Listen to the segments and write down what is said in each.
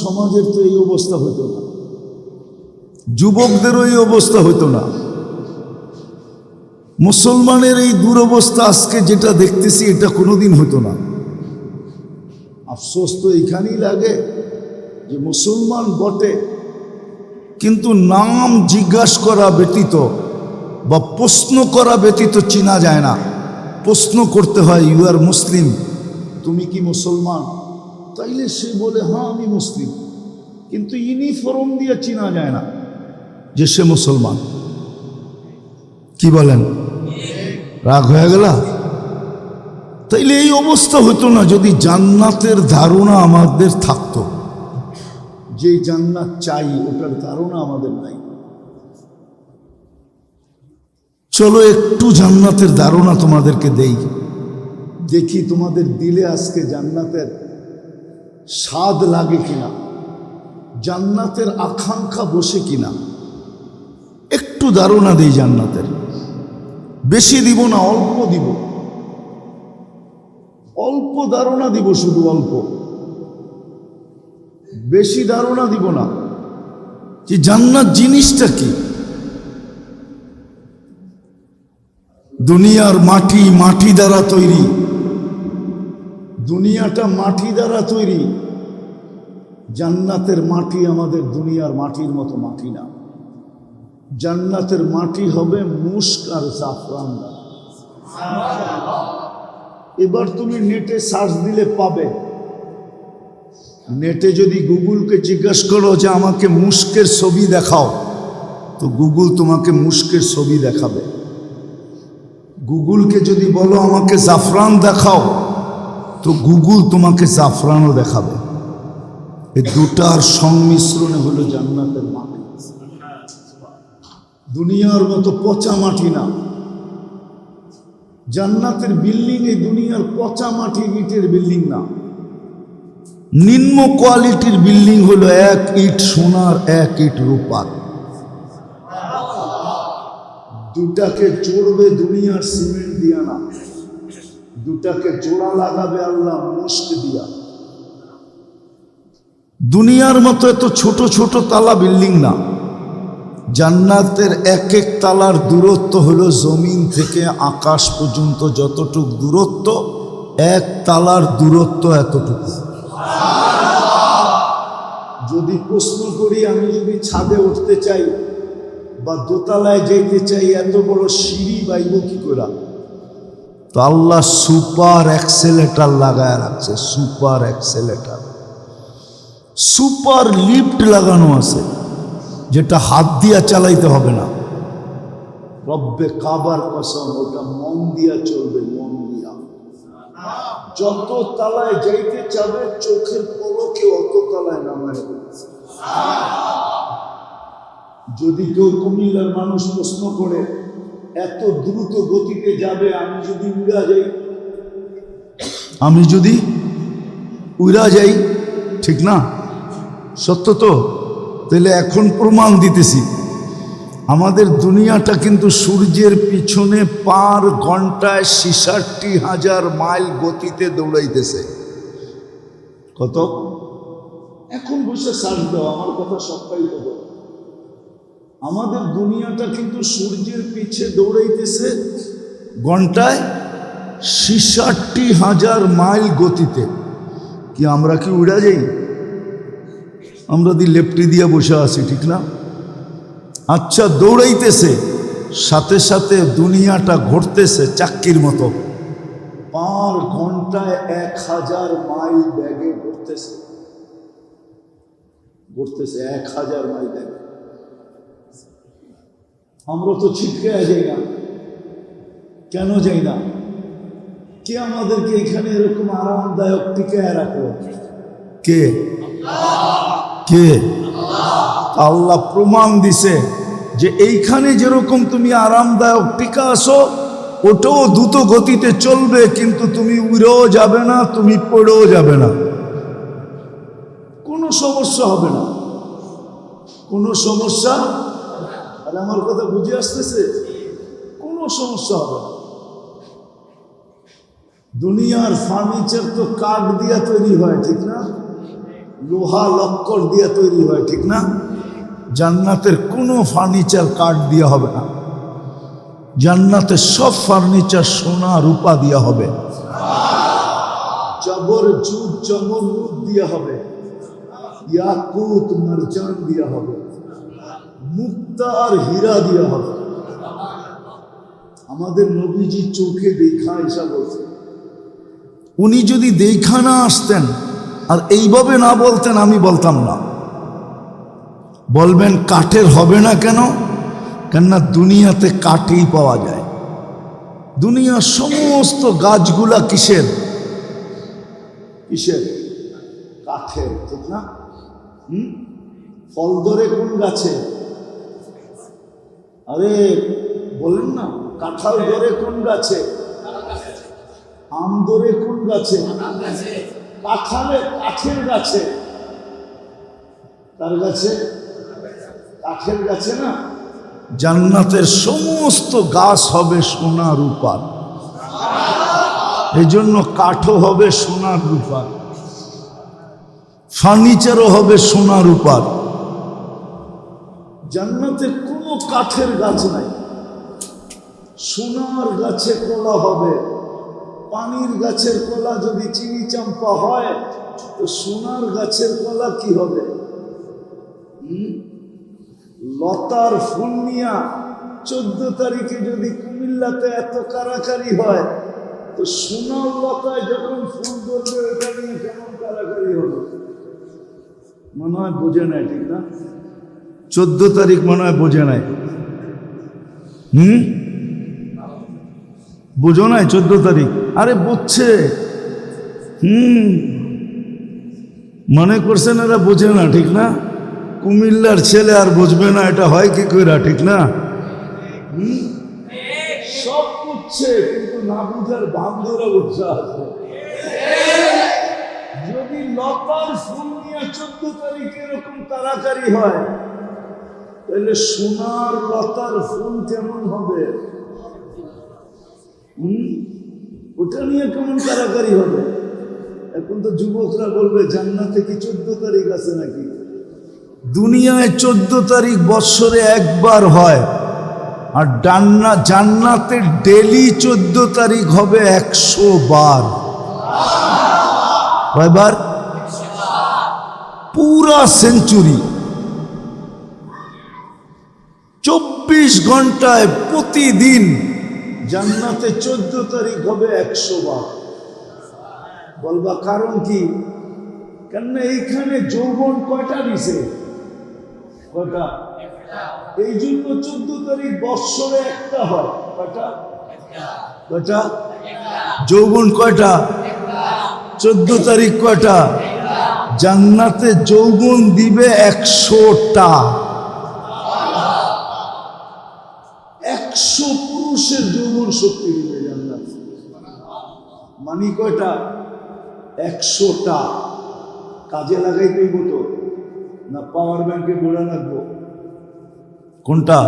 সমাজের তো এই অবস্থা হতো না, যুবকদেরও এই অবস্থা হতো না। মুসলমানের এই দুরবস্থা আজকে যেটা দেখতেছি এটা কোনোদিন হতো না। আফসোস তো এইখানেই লাগে যে মুসলমান বটে, কিন্তু নাম জিজ্ঞাসা করা ব্যতীত বা প্রশ্ন করা ব্যতীত চিনা যায় না। প্রশ্ন করতে হয়, ইউ আর মুসলিম, তুমি কি মুসলমান? তাইলে সে বলে হ্যাঁ আমি মুসলিম, কিন্তু ইউনিফর্ম দিয়ে চিনা যায় না যে সে মুসলমান। কি বলেন? রাগ হয়ে গেল? তাইলে এই অবস্থা হতো না যদি জান্নাতের ধারণা আমাদের থাকতো। যে জান্নাত চাই ওটার ধারণা আমাদের নাই। চলো একটু জান্নাতের ধারণা তোমাদেরকে দেই, দেখি তোমাদের দিলে আজকে জান্নাতের স্বাদ লাগে কিনা, জান্নাতের আকাঙ্ক্ষা বসে কিনা। একটু ধারণা দেই জান্নাতের, বেশি দিব না, অল্প দিব, অল্প ধারণা দিব, শুধু অল্প, বেশি ধারণা দিব না যে জান্নাত জিনিসটা কি। দুনিয়ার মাটি মাটি দ্বারা তৈরি, দুনিয়াটা মাটি দ্বারা তৈরি। জান্নাতের মাটি আমাদের দুনিয়ার মাটির মতো মাটি না। জান্নাতের মাটি হবে মুস্ক আর জাফরান। এবার তুমি নেটে সার্চ দিলে পাবে। নেটে যদি গুগলকে জিজ্ঞাসা করো যে আমাকে মুস্কের ছবি দেখাও, তো গুগল তোমাকে মুস্কের ছবি দেখাবে। গুগলকে যদি বলো আমাকে জাফরান দেখাও, তো গুগল তোমাকে জাফরানও দেখাবে। এই দুটার সংমিশ্রণে হলো জান্নাতের মাটি। দুনিয়ার মতো পচা মাটি না। জান্নাতের বিল্ডিং এই দুনিয়ার পচা মাটি ইটের বিল্ডিং না। নিম্ন কোয়ালিটির বিল্ডিং হলো এক ইট সোনার, এক ইট রূপার। দুটাকে জোড়বে দুনিয়ার সিমেন্ট দিয়া না, দুটাকে জোড়া লাগাবে আল্লাহ মুস্ক দিয়া। দুনিয়ার মতো এত ছোট ছোট তালা বিল্ডিং না। জান্নাতের এক এক তালার দূরত্ব হলো জমিন থেকে আকাশ পর্যন্ত যতটুক দূরত্ব, এক তালার দূরত্ব এতটুকু। যদি প্রশ্ন করি আমি যদি ছাদে উঠতে চাই বা দোতলায় যেতে চাই, এত বড় সিঁড়ি বাইব কি করে? তো আল্লাহ সুপার অ্যাক্সেলেটার লাগায় রাখছে, সুপার অ্যাক্সেলেটার, সুপার লিফট লাগানো আছে, যেটা হাত দিয়া চালাইতে হবে না। রব্বে কাবার কসম, ওটা মন দিয়া চলবে, মন দিয়া। যত তালায় যাইতে চাবে চোখের পলকে অত তালায় নামায় দিয়েছে। যদি কেউ কুমিল্লার মানুষ প্রশ্ন করে এত দ্রুত গতিতে যাবে, আমি যদি উড়া যাই, আমি যদি উড়া যাই, ঠিক না? সত্য তো? তাহলে এখন প্রমাণ দিতেছি, আমাদের দুনিয়াটা কিন্তু সূর্যের পিছনে পার ঘন্টায় ৬৬,০০০ মাইল গতিতে দৌড়াইতেছে। কত? এখন বসে সার্চ দাও, আমার কথা সবটাই তো। আমাদের দুনিয়াটা কিন্তু সূর্যের পিছে দৌড়াইতেছে ঘন্টায় ৬৬,০০০ মাইল গতিতে। কি আমরা কি উড়া যাই? আমরা লেফটি দিয়ে বসে আছি, ঠিক না? আচ্ছা, দৌড়াইতেছে, সাথে সাথে দুনিয়াটা ঘুরতেছে চাক্কির মতো, পার ঘন্টায় ১০০০ মাইল ব্যাগে ঘুরতেছে, ঘুরতেছে ১০০০ মাইল ব্যাগে। আমরা তো ছিটকে যাই না। কেন যাই না? কে আমাদেরকে এখানে এরকম আরামদায়ক টিকায় রাখো? কে? কে? আল্লাহ প্রমাণ দিছে যে এইখানে যেরকম তুমি আরামদায়ক টিকা আসো, ওটাও দ্রুত গতিতে চলবে, কিন্তু তুমি উড়েও যাবে না, তুমি পড়েও যাবে না, কোনো সমস্যা হবে না, কোনো সমস্যা। আর আমার কথা বুঝে আসতেছে? কোনো সমস্যা হবে না। দুনিয়ার ফার্নিচার তো কাঠ দিয়া তৈরি হয়, ঠিক না? লোহা লক্কর দিয়ে তৈরি হয়, ঠিক না? জান্নাতের কোনো ফার্নিচার কাঠ দিয়ে হবে না। জান্নাতের সব ফার্নিচার সোনা রূপা দিয়ে হবে, জবর জুদ জমরুদ দিয়ে হবে, ইয়াকুত মারজান দিয়ে হবে, মুক্তা আর হীরা দিয়ে হবে। আমাদের নবীজি চোখে দেখা এসা বলছে। উনি যদি দেখা না আসতেন আর এইভাবে না বলতেন, আমি বলতাম না। বলবেন কাঠের হবে না কেন? কেননা দুনিয়াতে কাঠই পাওয়া যায়। দুনিয়ার সমস্ত গাছগুলা কিসের? কিসের? কাঠের, ঠিক না? ফল ধরে কোন গাছে? আরে বলেন না, কাঁঠাল ধরে কোন গাছে? আম ধরে কোন গাছে? কাঠের গাছে। তার গাছে? কাঠের গাছে না। জান্নাতের সমস্ত গাছ হবে সোনা রূপার। এই জন্য কাঠও হবে সোনার রূপার, ফার্নিচারও হবে সোনা রূপার। জান্নাতে কোনো কাঠের গাছ নাই, সোনার গাছে কলা হবে। পানির গাছের কলা যদি চিনি চাম্পা হয়, তো সোনার গাছের কলা কি হবে? লতার ফুল নিয়া 14 তারিখে যদি কুমিল্লাতে এত কারাকারি হয়, তো সোনার লতায় যখন ফুল ধরবে, ওটা নিয়ে কেমন কারাকারি হবে? মনে হয় বোঝে নাই, ঠিক না? 14 তারিখ মনে হয় বোঝে নাই। বুঝো নাই 14 তারিখ? আরে বুঝছে, মনে করছেন এরা বোঝে না, ঠিক না? কুমিল্লার ছেলে আর বুঝবে না, এটা হয় কি কইরা, ঠিক না? সব বুঝছে, কিন্তু না বুঝার ভান ধরে বুঝছে আছে। যদি লতার ফুল নিয়ে 14 তারিখে এরকম তাড়াতাড়ি হয়, তাহলে সোনার লতার ফুল কেমন হবে? ওটা নিয়ে কেমন কারাকারি হবে? এখন তো যুবকরা বলবে জান্নাতে কি 14 তারিখ আছে নাকি? দুনিয়ায় 14 তারিখ বৎসরে একবার হয়, আর জান্নাতে ডেলি 14 তারিখ হবে 100 বার। কয়বার? পুরা সেঞ্চুরি। 24 ঘন্টায় প্রতিদিন জান্নাতে 14 তারিখ হবে 100 বার। বলবা কারণ কি? কেননা এইখানে যৌবন কয়টা দিছে? কয়টা? এই জন্য 14 তারিখ বৎসরে একটা হয়। কয়টা? কয়টা? যৌবন কয়টা? 14 তারিখ কয়টা? জান্নাতে যৌবন দিবে 100টা। 100 পুরুষের যৌবন শক্তি দিবে জান্নাত। মানি কয়টা? 100টা। কাজে লাগাইতেই হতো না, পাওয়ার ব্যাংকে গোড়া রাখবো? কোনটা?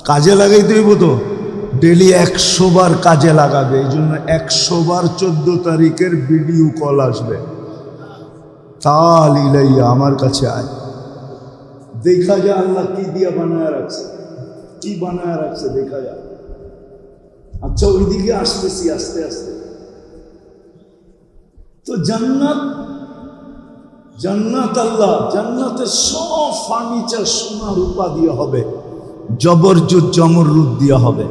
কাজে লাগাইতেই হতো। ডেলি 100 বার কাজে লাগাবে। এই জন্য 100 বার 14 তারিখের ভিডিও কল আসবে। তাল ইলাইয়া, আমার কাছে আয়, দেখা যায় আল্লাহ কি দিয়া বানায় রাখছে, কি বানায় রাখছে দেখা যায়। আচ্ছা, ওইদিকে আসতেছি আস্তে আস্তে। তো জান্নাত, জান্নাত আল্লাহ, জান্নাতের সব ফার্নিচার সোনা রূপা দিয়ে হবে, জবরজুদ জমরুদ দিয়ে হবে।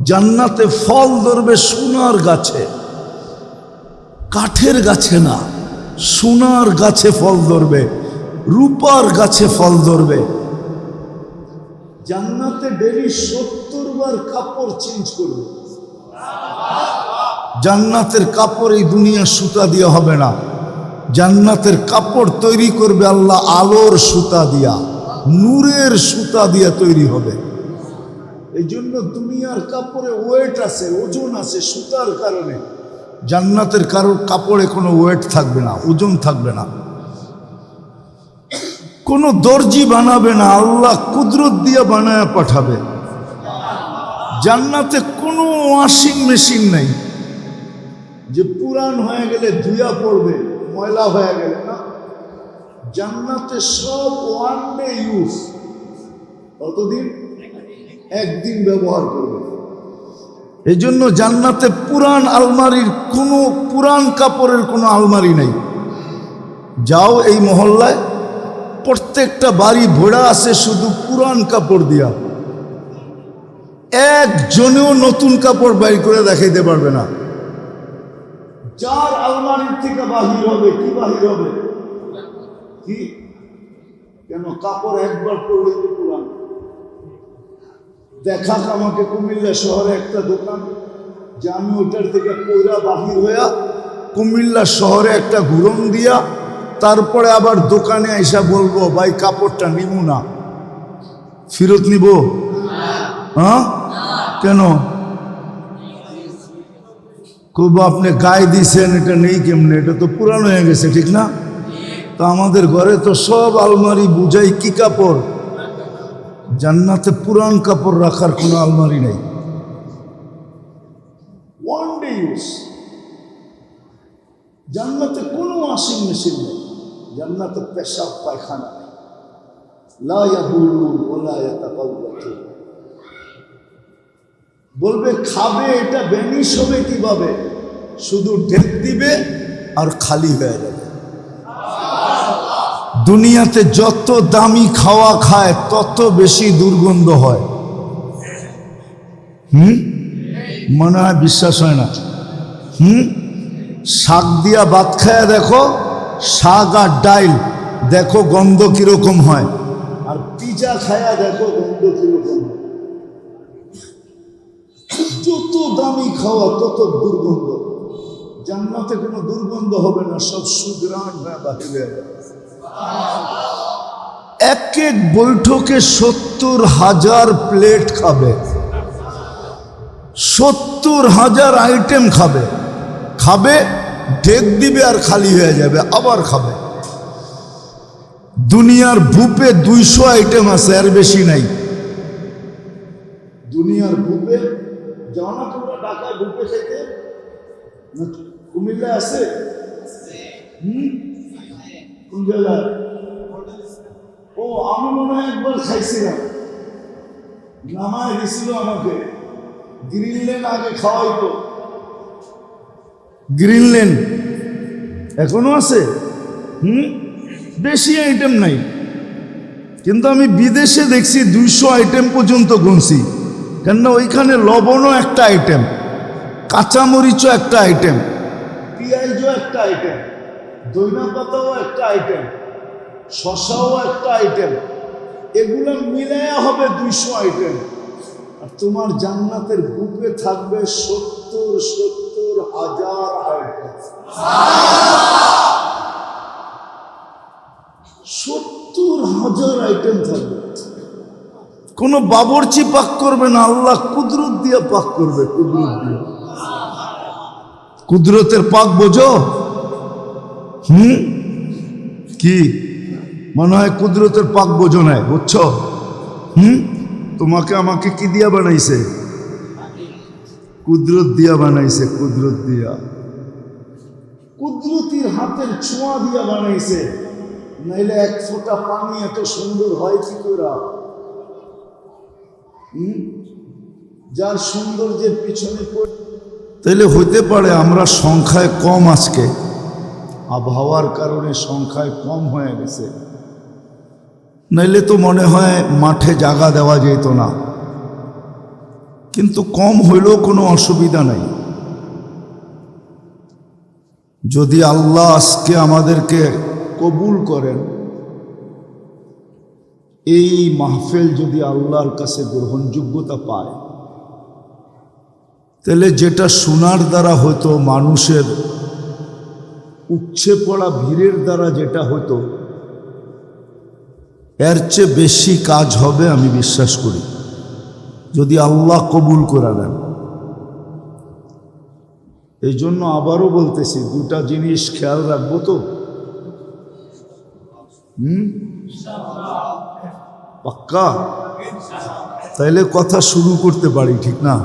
জান্নাতে ফল ধরবে সোনার গাছে, কাঠের গাছে না, সোনার গাছে ফল ধরবে, রূপার গাছে ফল ধরবে। জান্নাতে ডেলি 70 বার কাপড় চেঞ্জ করবে। জান্নাতের কাপড় এই দুনিয়ার সুতা দিয়ে হবে না। জান্নাতের কাপড় তৈরি করবে আল্লাহ আলোর সুতা দিয়া, নূরের সুতা দিয়া তৈরি হবে। এই জন্য দুনিয়ার কাপড়ে ওয়েট আছে, ওজন আছে সুতার কারণে। জান্নাতের কাপড়ে কোনো ওয়েট থাকবে না, ওজন থাকবে না। কোনো দর্জি বানাবে না, আল্লাহ কুদরত দিয়ে বানায় পাঠাবে। জান্নাতে কোনো ওয়াশিং মেশিন নেই যে পুরান হয়ে গেলে ধুয়া পড়বে, ময়লা হয়ে গেলে না। জান্নাতে সব ওয়ান ডে ইউজ, কতদিন? একদিন ব্যবহার করবে। এই জন্য জান্নাতে পুরান আলমারির কোনো পুরান কাপড়ের কোনো আলমারি নেই। যাও এই মহল্লায়, প্রত্যেকটা বাড়ি ভরা আছে শুধু পুরান কাপড় দিয়া, একজনেও নতুন কাপড় বাইর করে দেখাইতে পারবে না। যার আলমারির থেকে বাহির হবে, কি বাহির হবে? কি? কেন? কাপড় একবার পরলে তো পুরান। দেখাক আমাকে কুমিল্লা শহরে একটা দোকান, যে আমি ওইটার থেকে পয়রা বাহির হইয়া কুমিল্লা শহরে একটা ঘুরন দিয়া তারপরে আবার দোকানে এসে বলবো ভাই কাপড়টা নিব না, ফেরত নিব? হ্যাঁ, কেন? খুব আপনি গায়ে দিছেন, এটা নেই কেমনে, এটা তো পুরানো হয়ে গেছে, ঠিক না? তো আমাদের ঘরে তো সব আলমারি বুঝাই কি কাপড়। জান্নাতে পুরান কাপড় রাখার কোনো আলমারি নেই, ওয়ান ডে ইউজ। জান্নাতে কোনো ওয়াশিং মেশিন নেই, জান্নাতে পেশাব পায়খানা নেই। লা ইয়াবুলুন ওয়ালা ইয়াতাকাল্লাতুন। বলবে খাবে, এটা বেনিশ হবে কিভাবে? শুধু ঢেক দিবে আর খালি হয়ে যাবে। দুনিয়াতে যত দামি খাওয়া খায় তত বেশি দুর্গন্ধ হয়। মনে হয় বিশ্বাস হয় না। শাক দিয়া ভাত খায়া দেখো, শাক আর ডাইল দেখো গন্ধ কিরকম হয়, আর পিজা খায়া দেখো গন্ধ কিরকম হয়। যত দামি খাওয়া তত দুর্গন্ধ। জান্নাতে কোনো দুর্গন্ধ হবে না, সব সুগ্রাণ হয়ে বাহিরে। এক এক বৈঠকে 70,000 প্লেট খাবে, 70,000 আইটেম খাবে। খাবে, ঢেক দিবে আর খালি হয়ে যাবে, আবার খাবে। দুনিয়ার বুপে 200 আইটেম আছে, আর বেশি নাই। দুনিয়ার বুপে যাও না তোমরা, ঢাকায় বুপে খাইতে? কুমিল্লা আছে? কোন জেলায়? ও, আমি মনে হয় একবার খাইছিলাম, নামায় দিছিল আমাকে। গ্রিনল্যান্ড আগে খাওয়াইতো, গ্রিনল্যান্ড এখনো আছে। বেশি আইটেম নাই, কিন্তু আমি বিদেশে দেখছি 200 আইটেম পর্যন্ত গুনছি। কেননা ওইখানে লবণও একটা আইটেম, কাঁচামরিচও একটা আইটেম, পেঁয়াজও একটা আইটেম, দইনা পাতাও একটা আইটেম, শশাও একটা আইটেম। এগুলো মিলায়া হবে 200 আইটেম। আর তোমার জান্নাতের বুকে থাকবে 70,000 আইটেম। 70,000 আইটেম থাকবে। কোনো বাবরচি পাক করবে না, আল্লাহ কুদরত দিয়ে পাক করবে। কুদরত দিয়ে, কুদরতের পাক বোঝো? কি মনে হয় কুদরতের পাক বোঝো না? বুঝছো? তোমাকে আমাকে কি দিয়া বানাইছে? কুদরত দিয়া বানাইছে, কুদরত দিয়া, কুদরতির হাতের ছোঁয়া দিয়া বানাইছে। নাইলে এক ফোঁটা পানি এত সুন্দর হয় কি করে? যার সৌন্দর্যের পিছনে তাইলে হইতে পারে আমরা সংখ্যায় কম, আজকে আবহাওয়ার কারণে সংখ্যায় কম হয়ে গেছে, নাইলে তো মনে হয় মাঠে জায়গা দেওয়া যেত না। কিন্তু কম হইলেও কোনো অসুবিধা নাই। যদি আল্লাহ আজকে আমাদেরকে কবুল করেন, এই মাহফিল যদি আল্লাহর কাছে গ্রহণযোগ্যতা পায়, তাহলে যেটা শোনার দ্বারা হতো, মানুষের উপচে পড়া ভিড়ের দ্বারা যেটা হতো, এর চেয়ে বেশি কাজ হবে আমি বিশ্বাস করি, যদি আল্লাহ কবুল করে নেন। এই জন্য আবারও বলতেছি, দুটা জিনিস খেয়াল রাখবো তো। পাক্কা? তাইলে কথা শুরু করতে পারি, ঠিক না?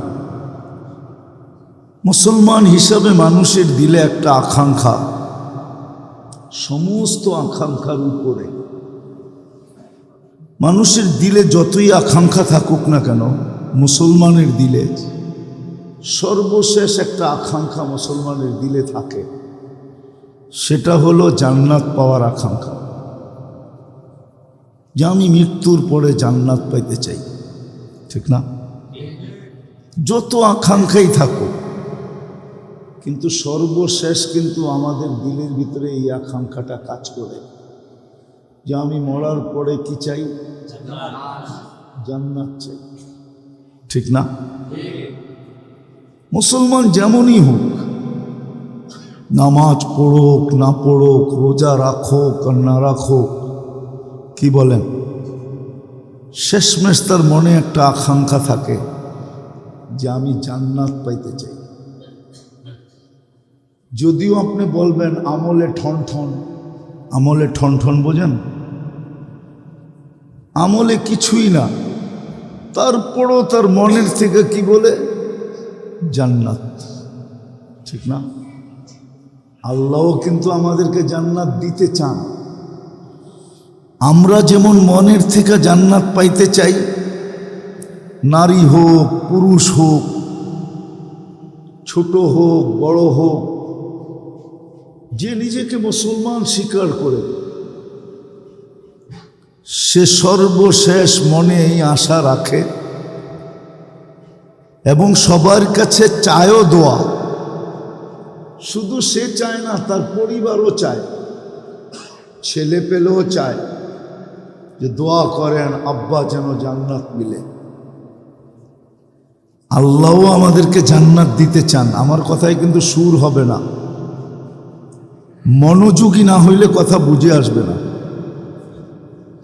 মুসলমান হিসাবে মানুষের দিলে একটা আকাঙ্ক্ষা, সমস্ত আকাঙ্ক্ষার উপরে। মানুষের দিলে যতই আকাঙ্ক্ষা থাকুক না কেন, মুসলমানের দিলে সর্বশেষ একটা আকাঙ্ক্ষা মুসলমানের দিলে থাকে, সেটা হলো জান্নাত পাওয়ার আকাঙ্ক্ষা। যে আমি মৃত্যুর পরে জান্নাত পাইতে চাই, ঠিক না? যত আকাঙ্ক্ষাই থাকুক, কিন্তু সর্বশেষ কিন্তু আমাদের দিলের ভিতরে এই আকাঙ্ক্ষাটা কাজ করে যে আমি মরার পরে কি চাই? জান্নাত চাই, ঠিক না? মুসলমান যেমনই হোক, নামাজ পড়ুক না পড়ুক, রোজা রাখুক আর না রাখুক, কি বলেন, শেষমেশ তার মনে একটা আকাঙ্ক্ষা থাকে যে আমি জান্নাত পাইতে চাই। যদিও আপনি বলবেন আমলে ঠন, আমলে ঠন বোঝেন, আমলে কিছুই না, তারপরও তার মনের থেকে কি বলে? জান্নাত, ঠিক না? আল্লাহও কিন্তু আমাদেরকে জান্নাত দিতে চান। আমরা যেমন মনের থেকে জান্নাত পাইতে চাই, নারী হোক পুরুষ হোক, ছোট হোক বড় হোক, যে নিজেকে মুসলমান স্বীকার করে, সে সর্বশেষ মনে এই আশা রাখে এবং সবার কাছে চায়ও দোয়া। শুধু সে চায় না, তার পরিবারও চায়, ছেলে পেলেও চায় যে দোয়া করেন আব্বা যেন জান্নাত মিলে। আল্লাহও আমাদেরকে জান্নাত দিতে চান। আমার কথায় কিন্তু সুর হবে না, মনোযোগী না হইলে কথা বুঝে আসবে না।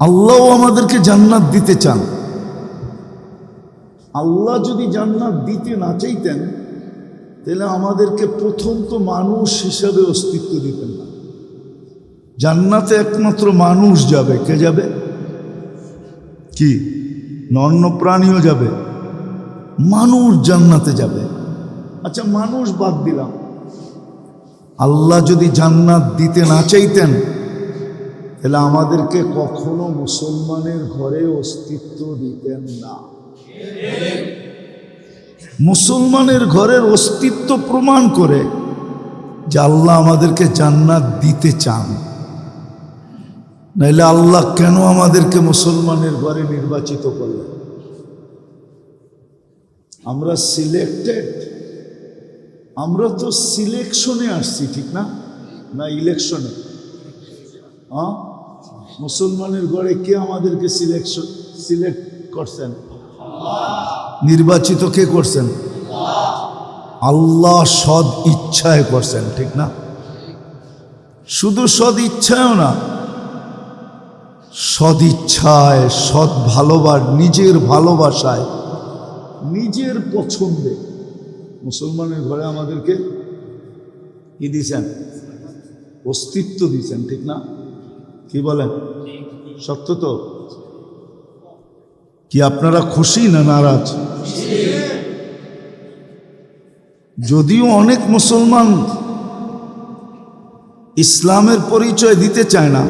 আল্লাহও আমাদেরকে জান্নাত দিতে চান। আল্লাহ যদি জান্নাত দিতে না চাইতেন, তাহলে আমাদেরকে প্রথম তো মানুষ হিসাবে অস্তিত্ব দিতেন না। জান্নাতে একমাত্র মানুষ যাবে। কে যাবে? কি অন্য প্রাণীও যাবে? মানুষ জান্নাতে যাবে। আচ্ছা, মানুষ বাদ দিলাম, আল্লাহ যদি জান্নাত দিতে না চাইতেন, তাহলে আমাদেরকে কখনো মুসলমানের ঘরে অস্তিত্ব দিতেন না। মুসলমানের ঘরের অস্তিত্ব প্রমাণ করে যে আল্লাহ আমাদেরকে জান্নাত দিতে চান। নাইলে আল্লাহ কেন আমাদেরকে মুসলমানের ঘরে নির্বাচিত করলেন? আমরা সিলেক্টেড, আমরা তো সিলেকশনে আসছি, ঠিক না? না ইলেকশনে? হ্যাঁ, মুসলমানের ঘরে কে আমাদেরকে সিলেক্ট করছেন? নির্বাচিত কে করছেন? আল্লাহ সদ ইচ্ছায় করছেন, ঠিক না? শুধু সদ ইচ্ছায়ও না, সদ ইচ্ছায়, সৎ নিজের ভালোবাসায়, নিজের পছন্দে মুসলমানের ঘরে আমাদেরকে কি দিয়েছেন? অস্তিত্ব দিয়েছেন, ঠিক না? কি বলেন? সত্য তো? কি আপনারা খুশি না নারাজ? যদিও অনেক মুসলমান ইসলামের পরিচয় দিতে চায় না,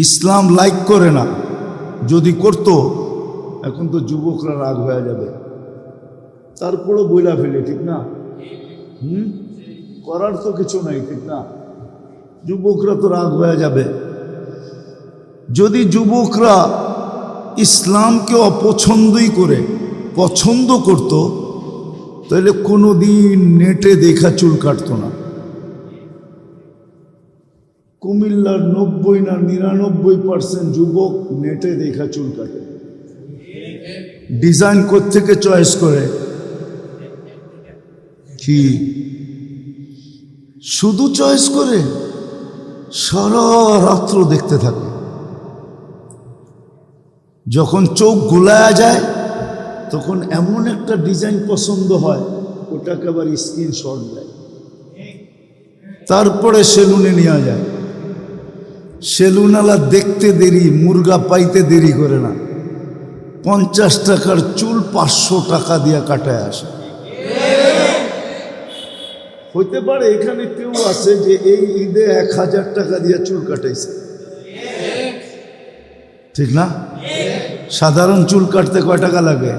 ইসলাম লাইক করে না। যদি করত, এখন তো যুবকরা রাগ হয়ে যাবে, তারপরও বইলা ফেলে, ঠিক না? করার তো কিছু নাই, ঠিক না? যুবকরা তো রাগ হয়ে যাবে। যদি যুবকরা ইসলামকে অপছন্দই করে পছন্দ করত, তাহলে কোনোদিন নেটে দেখা চুল কাটত না। কুমিল্লার 90 না 99% যুবক নেটে দেখা চুল কাটে। ডিজাইন কোত্থেকে চয়েস করে? কি শুধু চয়েস করে? সারা রাত্র দেখতে থাকে। যখন চোখ গোলায়া যায়, তখন এমন একটা ডিজাইন পছন্দ হয়, ওটাকে আবার স্ক্রিনশট দেয়, তারপরে সেলুনে নেওয়া যায়। সেলুনওয়ালা দেখতে দেরি, মুরগা পাইতে দেরি করে না। 50 টাকার চুল 500 টাকা দিয়ে কাটায় আসে। হইতে পারে এখানে কেউ আছে যে এই ঈদে 1000 টাকা দিয়ে চুল কাটাইছে, ঠিক না? সাধারণ চুল কাটতে কয় টাকা লাগে?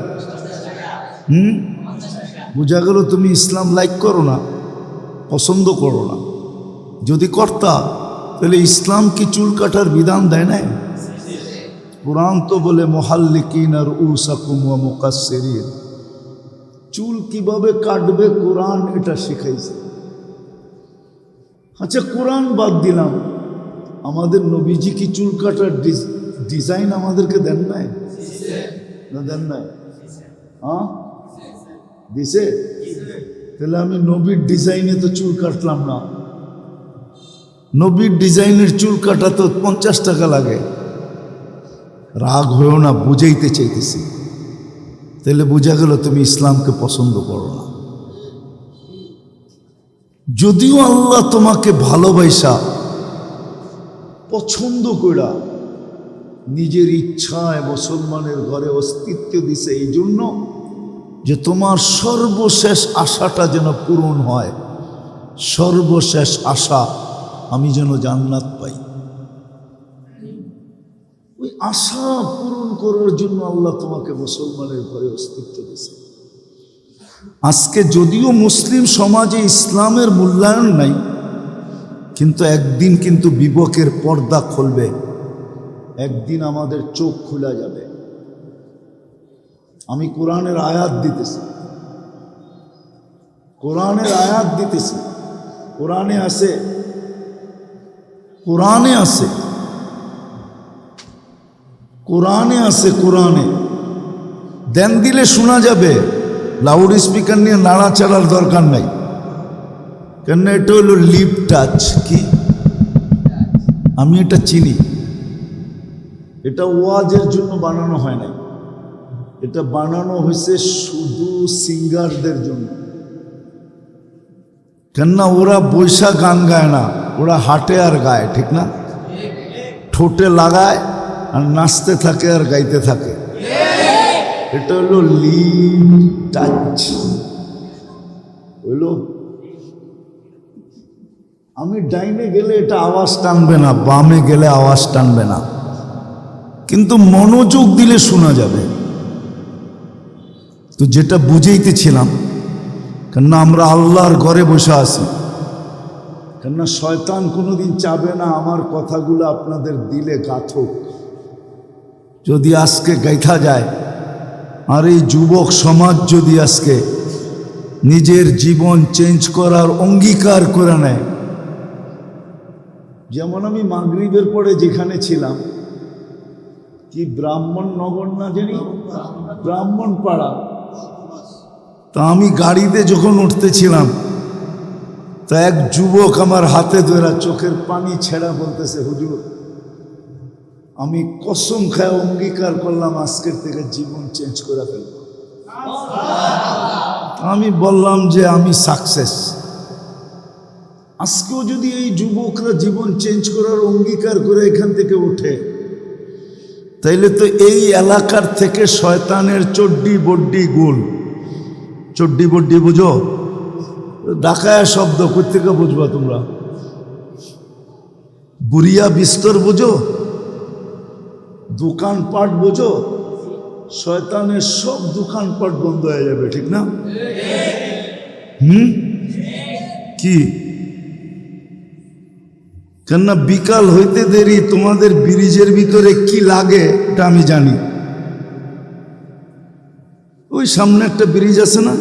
বোঝা গেল তুমি ইসলাম লাইক করো না, পছন্দ করো না। যদি করতা তাহলে ইসলাম কি চুল কাটার বিধান দেয় নাই? কুরআন তো বলে মুহাল্লিকিন রুউসাকুম ওয়া মুকাসসিরিন, চুল কিভাবে কাটবে কোরআন এটা শিখাইছে। আচ্ছা কোরআন বাদ দিলাম, আমাদের নবীজি কি চুল কাটার ডিজাইন আমাদেরকে দেন নাই? না দেন নাই? হ্যাঁ দিছে। তাহলে আমি নবীর ডিজাইনে তো চুল কাটলাম না। নবীর ডিজাইনের চুল কাটা তো 50 টাকা লাগে। রাগ হয়েও না, বুঝাইতে চাইতেছি। তাহলে বোঝা গেল তুমি ইসলামকে পছন্দ করো না। যদিও আল্লাহ তোমাকে ভালোবাসা পছন্দ কইরা নিজের ইচ্ছায় মুসলমানের ঘরে অস্তিত্ব দিছে, এই জন্য যে তোমার সর্বশেষ আশাটা যেন পূরণ হয়। সর্বশেষ আশা আমি যেন জান্নাত পাই, ওই আশা পূরণ করার জন্য আল্লাহ তোমাকে মুসলমানের ঘরে অস্তিত্ব দিয়েছে। আজকে যদিও মুসলিম সমাজে ইসলামের মূল্যায়ন নাই, কিন্তু একদিন কিন্তু বিবেকের পর্দা খুলবে, একদিন আমাদের চোখ খোলা যাবে। আমি কোরআনের আয়াত দিতেছি, কোরআনের আয়াত দিতেছি। কোরআনে আছে, কোরআনে আছে, কোরআনে আছে, কোরআনে দেন দিলে শোনা যাবে। লাউড স্পিকার নিয়ে নাড়াচাড়ার দরকার নাই, কেন এটা হলো লিপ টাচ। কি আমি এটা চিনি, এটা ওয়াজের জন্য বানানো হয় নাই, এটা বানানো হয়েছে শুধু সিঙ্গারদের জন্য। কেননা ওরা বৈশা গান গায় না, ওরা হাঁটে আর গায়, ঠিক না? ঠোঁটে লাগায় আর নাচতে থাকে আর গাইতে থাকে। এটা হলো লিপ টাচ। হইল আমি ডাইনে গেলে এটা আওয়াজ টানবে না, বামে গেলে আওয়াজ টানবে না, কিন্তু মনোযোগ দিলে শোনা যাবে। তো যেটা বুঝাইতেছিলাম, কেননা আমরা আল্লাহর ঘরে বসে আছি, কেননা শয়তান কোনোদিন চাবে না আমার কথাগুলো আপনাদের দিলে গাথুক। যদি আজকে গাইথা যায়, আর এই যুবক সমাজ যদি আজকে নিজের জীবন চেঞ্জ করার অঙ্গীকার করে নেয়, যেমন আমি মাগরিবের পরে যেখানে ছিলাম, কি ব্রাহ্মণ নগর না জানি, ব্রাহ্মণ পাড়া, তা আমি গাড়িতে যখন উঠতেছিলাম, তা এক যুবক আমার হাতে ধরা চোখের পানি ছেড়া বলতেছে, হুজুর আমি কসম খায় অঙ্গীকার করলাম আজকের থেকে জীবন চেঞ্জ করে ফেলব। আমি বললাম যে আমি সাকসেস। আজকেও যদি এই যুবকরা জীবন চেঞ্জ করার অঙ্গীকার করে এখান থেকে ওঠে, তাইলে তো এই এলাকার থেকে শয়তানের চড্ডি বড্ডি গোল। চড্ডি বড্ডি বুঝো? ডাকায়া শব্দ, কোথেকে বুঝবা তোমরা? বুড়িয়া বিস্তর বুঝো? দোকানপাট বুঝো? শয়তানের সব দোকানপাট বন্ধ হয়ে যাবে, ঠিক না? কি কেননা বিকাল হইতে দেরি, তোমাদের ব্রিজের ভিতরে কি লাগে এটা আমি জানি। ওই সামনে একটা ব্রিজ আছে না?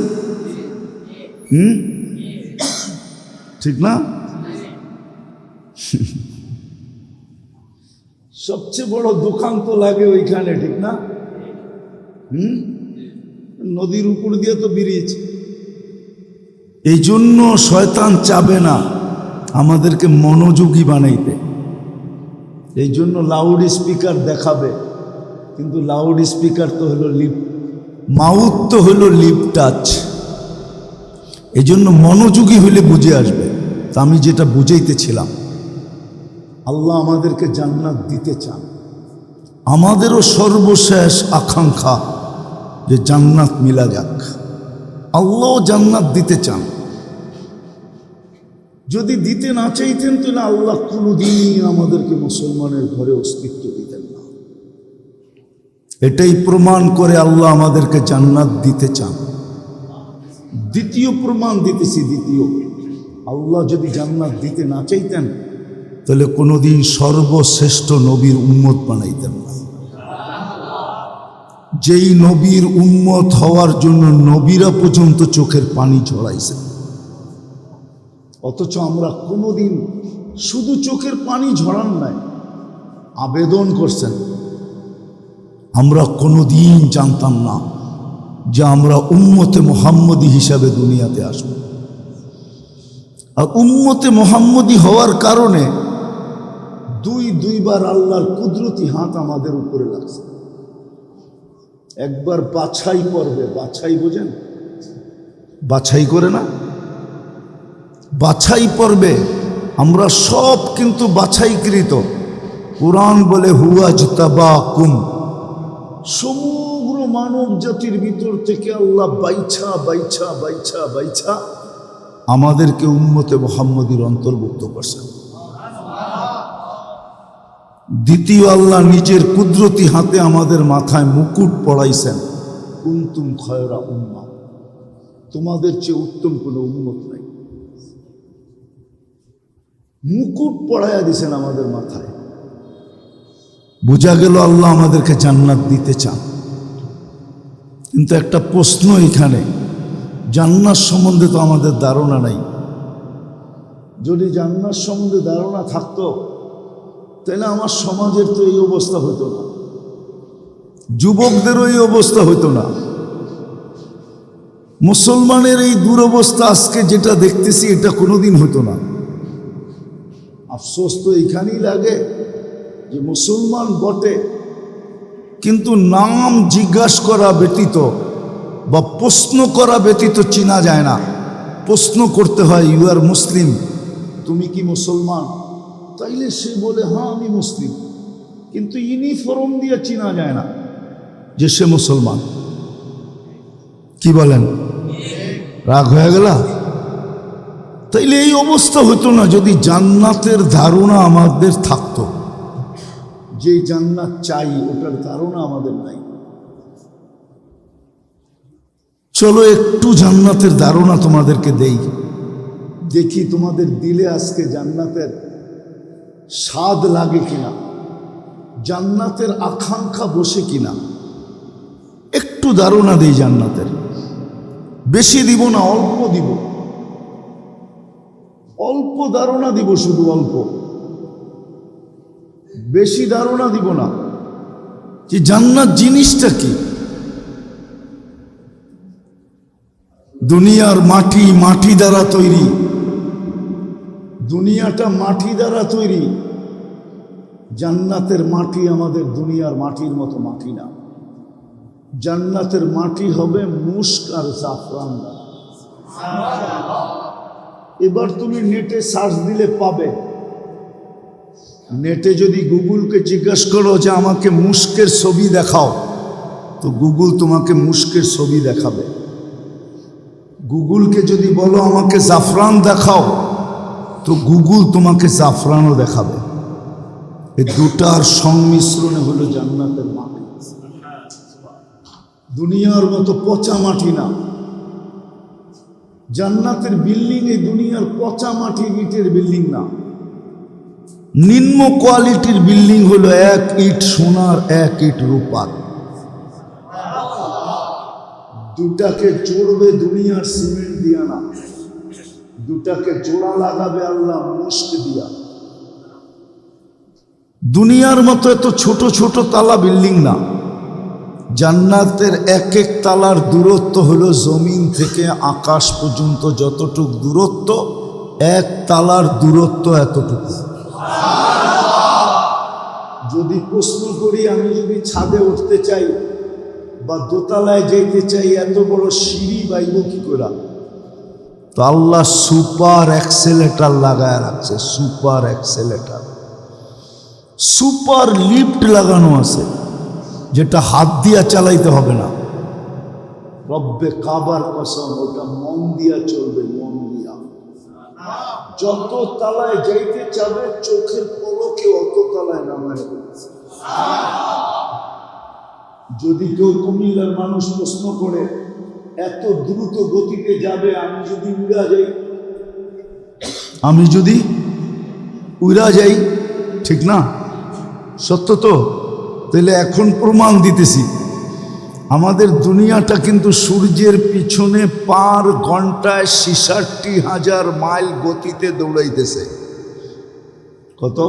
ঠিক না? সবচেয়ে বড় দোকান তো লাগে ওইখানে, ঠিক না? নদীর উপর দিয়ে তো ব্রিজ। এই জন্য শয়তান চাবে না আমাদেরকে মনোযোগী বানাইতে, এই জন্য লাউড স্পিকার দেখাবে, কিন্তু লাউড স্পিকার তো হলো লিপ, মাউথ তো হলো লিপ টাচ। এই জন্য মনোযোগী হইলে বুঝে আসবে। তা আমি যেটা বুঝাইতেছিলাম, আল্লাহ আমাদেরকে জান্নাত দিতে চান, আমাদেরও সর্বশেষ আকাঙ্ক্ষা যে জান্নাত মিলা যাক। আল্লাহ জান্নাত দিতে চান, যদি দিতে না চাইতেন তাহলে আল্লাহ কোনোদিন আমাদেরকে মুসলমানের ঘরে অস্তিত্ব দিতেন না। এটাই প্রমাণ করে আল্লাহ আমাদেরকে জান্নাত দিতে চান। দ্বিতীয় প্রমাণ দিতেছি, দ্বিতীয়, আল্লাহ যদি জান্নাত দিতে না চাইতেন তাহলে কোনোদিন সর্বশ্রেষ্ঠ নবীর উম্মত বানাইতেন না। যেই নবীর উম্মত হওয়ার জন্য নবীরা পর্যন্ত চোখের পানি ঝরাইছেন, অথচ আমরা কোনোদিন শুধু চোখের পানি ঝরান নাই, আবেদন করছেন। আমরা কোনোদিন জানতাম না যে আমরা উম্মতে মুহাম্মদী হিসাবে দুনিয়াতে আসব। আর উম্মতে মুহাম্মদী হওয়ার কারণে দুইবার আল্লাহর কুদরতি হাত আমাদের উপরে লাগছে। একবার বাছাই পর্বে, বাছাই বোঝেন, বাছাই করে না, বাছাই পর্বে আমরা সব কিন্তু বাছাইকৃত। কুরআন বলে হুয়াজতাবাকুম, সমগ্র মানব জাতির ভিতর থেকে আল্লাহ বাইছা বাইছা বাইছা বাইছা আমাদেরকে উম্মতে মুহাম্মদীর অন্তর্ভুক্ত করছেন। দ্বিতীয়, আল্লাহ নিজের কুদরতি হাতে আমাদের মাথায় মুকুট পড়াইছেন। কুনতুম খয়রা উম্মাহ, তোমাদের চেয়ে উত্তম কোনো উম্মত নাই। মুকুট পড়াইয়া দিছেন আমাদের মাথায়। বোঝা গেল আল্লাহ আমাদেরকে জান্নাত দিতে চান। কিন্তু একটা প্রশ্ন এখানে, জান্নাত সম্বন্ধে তো আমাদের ধারণা নাই। যদি জান্নাত সম্বন্ধে ধারণা থাকতো তাহলে আমার সমাজের তো এই অবস্থা হতো না, যুবকদেরও এই অবস্থা হতো না, মুসলমানের এই দুরবস্থা আজকে যেটা দেখতেছি এটা কোনোদিন হতো না। আফসোস তো এইখানেই লাগে যে মুসলমান বটে, কিন্তু নাম জিজ্ঞাসা করা ব্যতীত বা প্রশ্ন করা ব্যতীত চিনা যায় না। প্রশ্ন করতে হয়, ইউ আর মুসলিম, তুমি কি মুসলমান? তাইলে সে বলে হ্যাঁ আমি মুসলিম, কিন্তু ইউনিফর্ম দিয়ে চিনা যায় না যে সে মুসলমান। কি বলেন? রাগ হয়ে গেল? তাইলে এই অবস্থা হতো না যদি জান্নাতের ধারণা আমাদের থাকতো। যে জান্নাত চাই ওটার ধারণা আমাদের নাই। চলো একটু জান্নাতের ধারণা তোমাদেরকে দেই, দেখি তোমাদের দিলে আজকে জান্নাতের স্বাদ লাগে কিনা, জান্নাতের আকাঙ্ক্ষা বসে কিনা। একটু ধারণা দেই জান্নাতের, বেশি দিব না, অল্প দিব, অল্প ধারণা দিব, শুধু অল্প, বেশি ধারণা দিব না যে জান্নাত জিনিসটা কি। দুনিয়ার মাটি, মাটি দ্বারা তৈরি, দুনিয়াটা মাটি দ্বারা তৈরি। জান্নাতের মাটি আমাদের দুনিয়ার মাটির মতো মাটি না। জান্নাতের মাটি হবে মুস্ক আর জাফরান দ্বারা। এবার তুমি নেটে সার্চ দিলে পাবে। নেটে যদি গুগলকে জিজ্ঞাসা করো যে আমাকে মুস্কের ছবি দেখাও, তো গুগল তোমাকে মুস্কের ছবি দেখাবে। গুগলকে যদি বলো আমাকে জাফরান দেখাও, তো গুগল তোমাকে জাফরানও দেখাবে। এই দুটার সংমিশ্রণে হলো জান্নাতের মাটি। দুনিয়ার মতো পচা মাটি না। জান্নাতের বিল্ডিং এই দুনিয়ার পচা মাটি ইটের বিল্ডিং না। নিম্ন কোয়ালিটির বিল্ডিং হলো এক ইট সোনার, এক ইট রূপার। দুটাকে জোড়বে দুনিয়ার সিমেন্ট দিয়া না, দুটাকে জোড়া লাগাবে আল্লাহ মুস্ক দিয়া। দুনিয়ার মতো এত ছোট ছোট তালা বিল্ডিং না। জান্নাতের এক এক তালার দূরত্ব হলো জমিন থেকে আকাশ পর্যন্ত যতটুক দূরত্ব, এক তালার দূরত্ব এতটুকু। যদি প্রশ্ন করি, আমি যদি ছাদে উঠতে চাই বা দোতলায় যেতে চাই, এত বড় সিঁড়ি বাইব কি করে? তো আল্লাহ সুপার অ্যাক্সেলেটার লাগায় রাখছে, সুপার অ্যাক্সেলেটার, সুপার লিফট লাগানো আছে, যেটা হাত দিয়া চালাইতে হবে না। রব্বে কাবার কসম, ওটা মন দিয়া চলবে, মন দিয়া। যত তালায় যাইতে চাবে চোখের পলকে অত তালায় নামায় দিয়েছে। যদি কেউ কুমিল্লার মানুষ প্রশ্ন করে এত দ্রুত গতিতে যাবে, আমি যদি উড়া যাই, ঠিক না? সত্য তো? তাহলে এখন প্রমাণ দিতেছি, আমাদের দুনিয়াটা কিন্তু সূর্যের পিছনে পার ঘন্টায় ৬৬,০০০ মাইল গতিতে দৌড়াইতেছে। কত?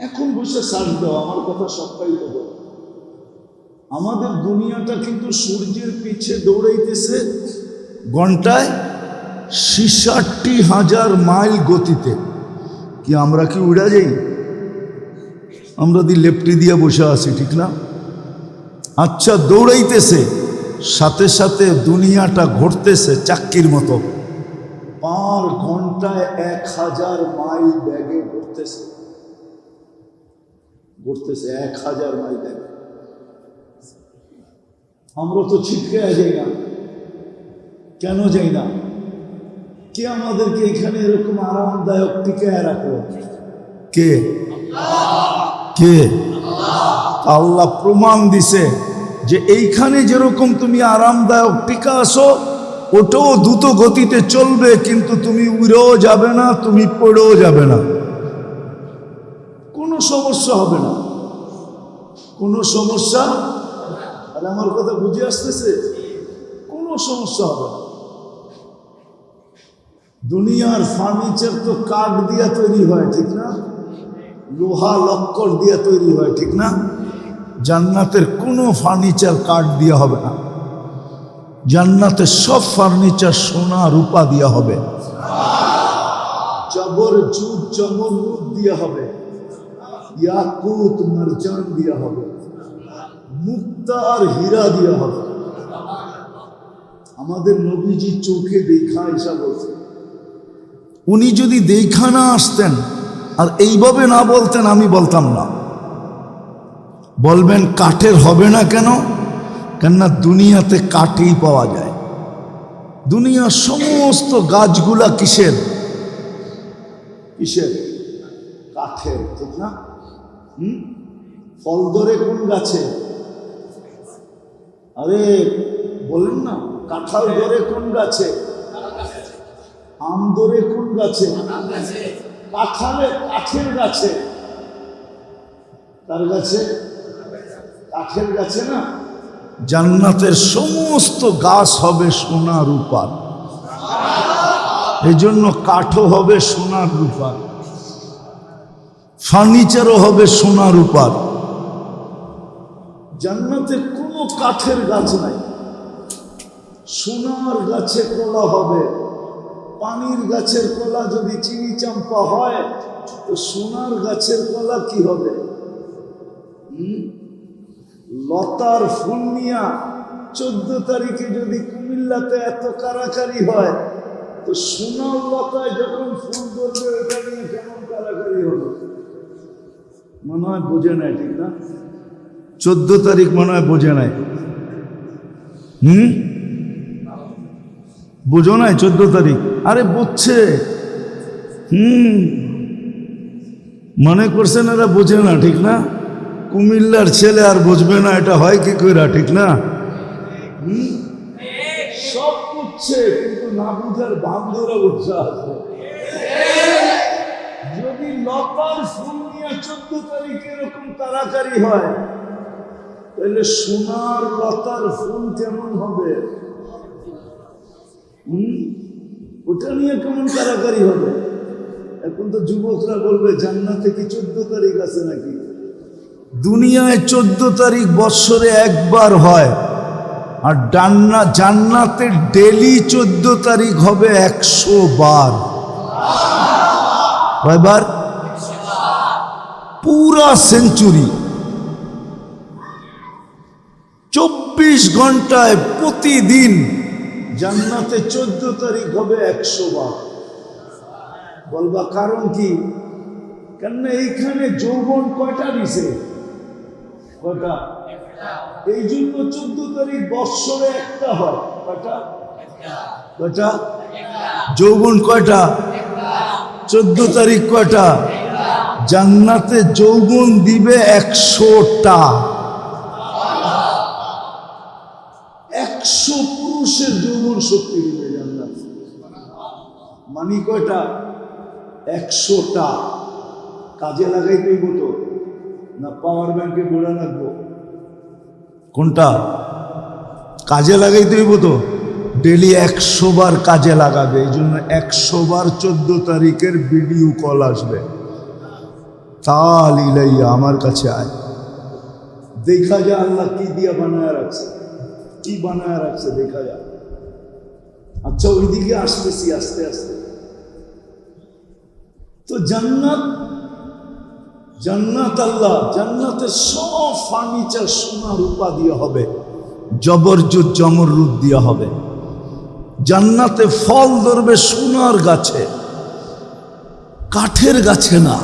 এখন বসে সার্চ দাও, আমার কথা সবটাই দেবো। আমাদের দুনিয়াটা কিন্তু সূর্যের পিছে দৌড়াইতেছে ঘন্টায় ৬৬,০০০ মাইল গতিতে। কি আমরা কি উড়া যাই? আমরা লেপটি দিয়ে বসে আছি, ঠিক না? আচ্ছা, দৌড়াইতেছে, সাথে সাথে দুনিয়াটা ঘুরতেছে চাক্কির মতো, পার ঘন্টায় ১,০০০ মাইল ব্যাগে ঘুরতেছে ১,০০০ মাইল ব্যাগে। আমরা তো ছিটকে যাই না। কেন যাই না? কে আমাদেরকে এখানে এরকম আরামদায়ক টিকায় রাখো? কে? আল্লাহ প্রমাণ দিছে যে এইখানে যেরকম তুমি আরামদায়ক টিকা আসো, ওটাও দ্রুত গতিতে চলবে, কিন্তু তুমি উড়েও যাবে না, তুমি পড়েও যাবে না, কোনো সমস্যা হবে না, কোনো সমস্যা। আর আমার কথা বুঝে আসতেছে? কোনো সমস্যা হবে না। দুনিয়ার ফার্নিচার তো কাঠ দিয়ে তৈরি হয়, ঠিক না? লোহা লক্কর দিয়ে তৈরি হয়, ঠিক না? জান্নাতের কোনো ফার্নিচার কাঠ দিয়ে হবে না। জান্নাতের সব ফার্নিচার সোনা রূপা দিয়ে হবে, জবর জুদ জমরুদ দিয়ে হবে, ইয়াকুত মারজান দিয়ে হবে, মুক্তা আর হীরা দিয়ে হবে। আমাদের নবীজি চোখে দেখা এসা বলছে। উনি যদি দেখা না আসতেন আর এইভাবে না বলতেন, আমি বলতাম না। বলবেন কাঠের হবে না কেন? কেননা দুনিয়াতে কাঠই পাওয়া যায়। দুনিয়ার সমস্ত গাছগুলা কিসের? কাঠের, ঠিক না? ফল ধরে কোন গাছে? আরে বলেন না, কাঁঠাল ধরে কোন গাছে? আম ধরে কোন গাছে? কাঠের গাছে। কার গাছে? কাঠের গাছে না। জান্নাতের সমস্ত গাছ হবে সোনা রূপার, এই জন্য কাঠও হবে সোনা রূপার, ফার্নিচারও হবে সোনা রূপার। জান্নাতে কোনো কাঠের গাছ নাই, সোনার গাছে কলা হবে। পানির গাছের কলা যদি চিনি চাম্পা হয়, তো সোনার গাছের কলা কি হবে? লতার ফুল নিয়া 14 তারিখে যদি কুমিল্লাতে এত কারাকারি হয়, তো সোনার লতায় যখন ফুল ধরবে, ওটা নিয়ে কেমন কারাকারি হবে? মনে হয় বোঝে নাই, ঠিক না? 14 তারিখ মনে হয় বোঝে নাই। বুঝো নাই 14 তারিখ? আরে বুঝছে, মনে করছেন এরা বোঝে না, ঠিক না? কুমিল্লার ছেলে আর বুঝবে না, এটা হয় কি কইরা, ঠিক না? সব বুঝছে, কিন্তু না বুঝার বান্ধবরা বুঝছে আছে। যদি লতার ফুল নিয়ে 14 তারিখে এরকম তাড়াতাড়ি হয়, তাহলে সোনার লতার ফুল কেমন হবে? ওটা নিয়ে কেমন কারাকারি হবে? এখন তো যুবকরা বলবে জান্নাতে কি 14 তারিখ আছে নাকি? দুনিয়ায় 14 তারিখ বৎসরে একবার হয়, আর জান্নাতে ডেলি 14 তারিখ হবে 100 বার। কয়বার? পুরা সেঞ্চুরি। 24 ঘন্টায় প্রতিদিন জান্নাতে 14 তারিখ হবে 100 বার। বলবা কারণ কি? কেননা এইখানে যৌবন কয়টা দিছে? কয়টা? এই জন্য 14 তারিখ বৎসরে একটা হয়। কয়টা? যৌবন কয়টা? 14 তারিখ কয়টা? জান্নাতে যৌবন দিবে 100টা। 100 পুরুষের যৌবন শক্তি দিবে জান্নাত। মানি কয়টা? 100টা। কাজে লাগাই দেব তো না পাওয়ার ব্যাংকে গোড়া রাখবো? কোনটা? কাজে লাগাই দেব তো। ডেলি 100 বার কাজে লাগাবে। এই জন্য 100 বার 14 তারিখের ভিডিও কল আসবে। তাল ইলাইয়া, আমার কাছে আয়, দেখা যায় আল্লাহ কি দিয়া বানায় রাখছে, কি বানায় রাখছে দেখা যায়। আচ্ছা, ওইদিকে আসতেছি আস্তে আস্তে। তো জান্নাত, জান্নাত আল্লাহ, জান্নাতের সব ফার্নিচার সোনা রূপা দিয়ে হবে, জবরজুত জমরুদ দিয়ে হবে। জান্নাতে ফল ধরবে সোনার গাছে, কাঠের গাছে না,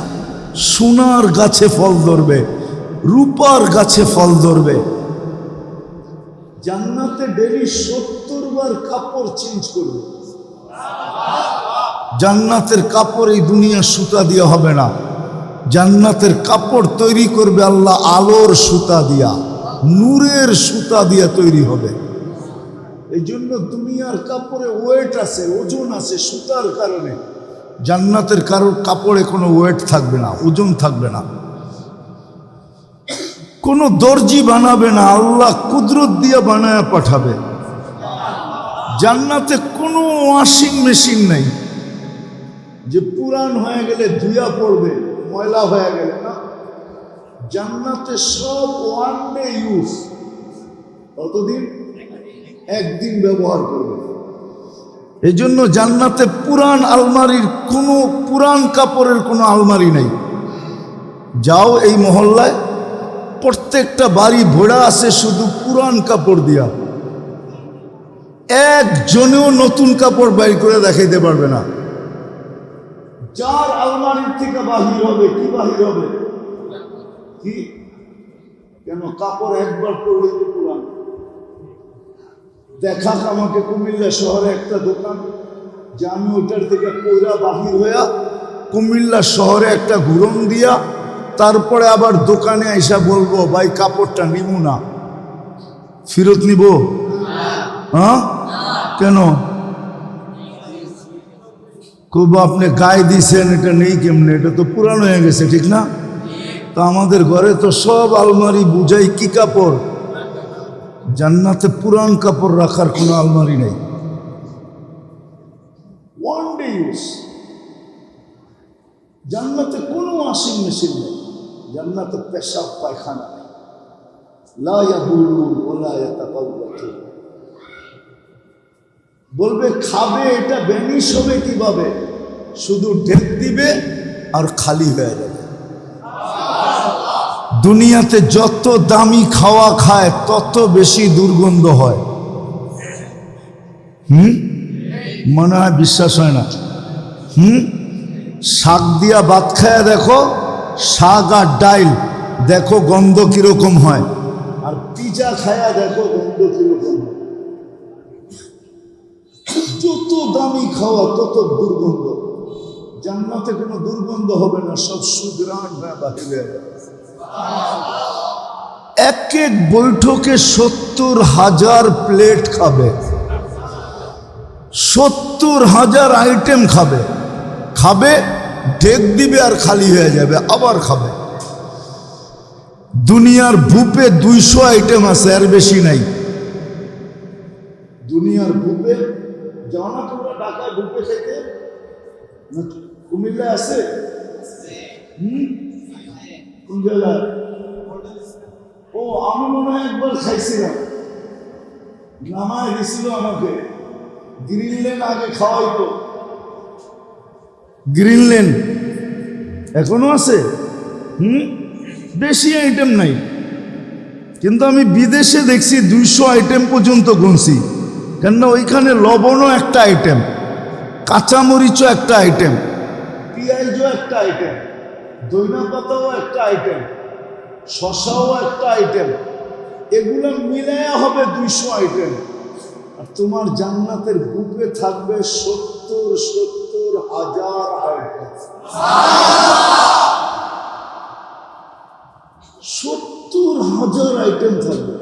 সোনার গাছে ফল ধরবে, রূপার গাছে ফল ধরবে। জান্নাতে ডেলি 70 বার কাপড় চেঞ্জ করবে। জান্নাতের কাপড় এই দুনিয়ার সুতা দিয়ে হবে না। জান্নাতের কাপড় তৈরি করবে আল্লাহ আলোর সুতা দিয়া, নূরের সুতা দিয়া তৈরি হবে। এই জন্য দুনিয়ার কাপড়ে ওয়েট আছে, ওজন আছে সুতার কারণে। জান্নাতের কারোর কাপড়ে কোনো ওয়েট থাকবে না, ওজন থাকবে না। কোনো দর্জি বানাবে না, আল্লাহ কুদরত দিয়ে বানায় পাঠাবে। জান্নাতে কোনো ওয়াশিং মেশিন নেই যে পুরান হয়ে গেলে ধুয়া পড়বে, ময়লা হয়ে গেলে না। জান্নাতে সব ওয়ান ডে ইউজ, কতদিন? একদিন ব্যবহার করবে। এই জন্য জান্নাতে পুরান আলমারির কোনো, পুরান কাপড়ের কোনো আলমারি নেই। যাও এই মহল্লায়, প্রত্যেকটা বাড়ি ভরা আছে শুধু পুরান কাপড় দিয়া। একজনেও নতুন কাপড় বাইর করে দেখাইতে পারবে না। যার আলমারির থেকে বাহির হবে, কি বাহির হবে? কি? কেন? কাপড় একবার পরলে তো পুরান। দেখাক আমাকে কুমিল্লা শহরে একটা দোকান, যে আমি ওইটার থেকে পয়রা বাহির হইয়া কুমিল্লা শহরে একটা ঘুরন দিয়া তারপরে আবার দোকানে আইসা বলবো ভাই কাপড়টা নিব না, ফেরত নিব? হ্যাঁ, কেন? খুব আপনি গায়ে দিয়েছেন, এটা নেই কেমনে, এটা তো পুরানো হয়ে গেছে, ঠিক না? তো আমাদের ঘরে তো সব আলমারি বুঝাই কি কাপড়। জান্নাতে পুরান কাপড় রাখার কোনো আলমারি নেই, ওয়ান ডে ইউজ। জান্নাতে কোনো ওয়াশিং মেশিন নেই, জান্নাতে পেশাব পায়খানা নেই। লা ইয়াবুলুন ওয়ালা ইয়াতাকাল্লাতুন। বলবে খাবে, এটা বেনিশ হবে কিভাবে? শুধু ঢেক দিবে আর খালি হয়ে যাবে। দুনিয়াতে যত দামি খাওয়া খায় তত বেশি দুর্গন্ধ হয়। মনে হয় বিশ্বাস হয় না। শাক দিয়া ভাত খায়া দেখো, শাক আর ডাইল দেখো গন্ধ কিরকম হয়, আর পিজা খায়া দেখো গন্ধ কিরকম হয়। যত দামি খাওয়া তত দুর্গন্ধ। জান্নাতে কোনো দুর্গন্ধ হবে না, সব সুগ্রাণ হয়ে বাহিরে। এক এক বৈঠকে 70,000 প্লেট খাবে, 70,000 আইটেম খাবে। খাবে, ঢেক দিবে আর খালি হয়ে যাবে, আবার খাবে। দুনিয়ার বুপে 200 আইটেম আছে, আর বেশি নাই। দুনিয়ার বুপে যাও না তোমরা, ঢাকায় বুপে খেতে? কুমিল্লা আছে? কোন জায়গায়? ও, আমি মনে হয় একবার খাইছিলাম, নামায় দিছিল আমাকে। গ্রিনল্যান্ড আগে খাওয়াইতো, গ্রিনল্যান্ড এখনো আছে। বেশি আইটেম নাই, কিন্তু আমি বিদেশে দেখছি 200 আইটেম পর্যন্ত গুনছি। কেননা ওইখানে লবণও একটা আইটেম, কাঁচামরিচও একটা আইটেম, পেঁয়াজও একটা আইটেম, দইনা পাতাও একটা আইটেম, শশাও একটা আইটেম। এগুলো মিলায়া হবে 200 আইটেম। আর তোমার জান্নাতের বুকে থাকবে 70,000 আইটেম। 70,000 আইটেম থাকবে।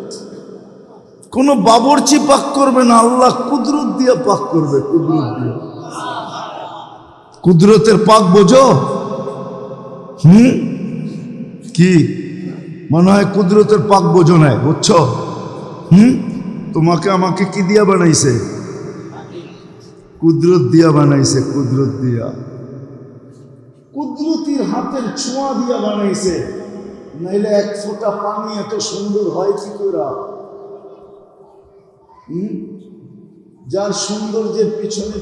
কোন বাবরচি পাক করবে না, আল্লাহ কুদরত দিয়ে পাক করবে। কুদরত দিয়ে, কুদরতের পাক বোঝো? কি মনে হয় কুদরতের পাক বোঝো নাই? বুঝছো? তোমাকে আমাকে কি দিয়া বানাইছে? কুদরত দিয়া বানাইছে। কুদরত দিয়া, কুদরতির হাতের ছোঁয়া দিয়া বানাইছে। নাইলে এক ফোঁটা পানি এত সুন্দর হয় কি করে? যার সৌন্দর্যের পিছনে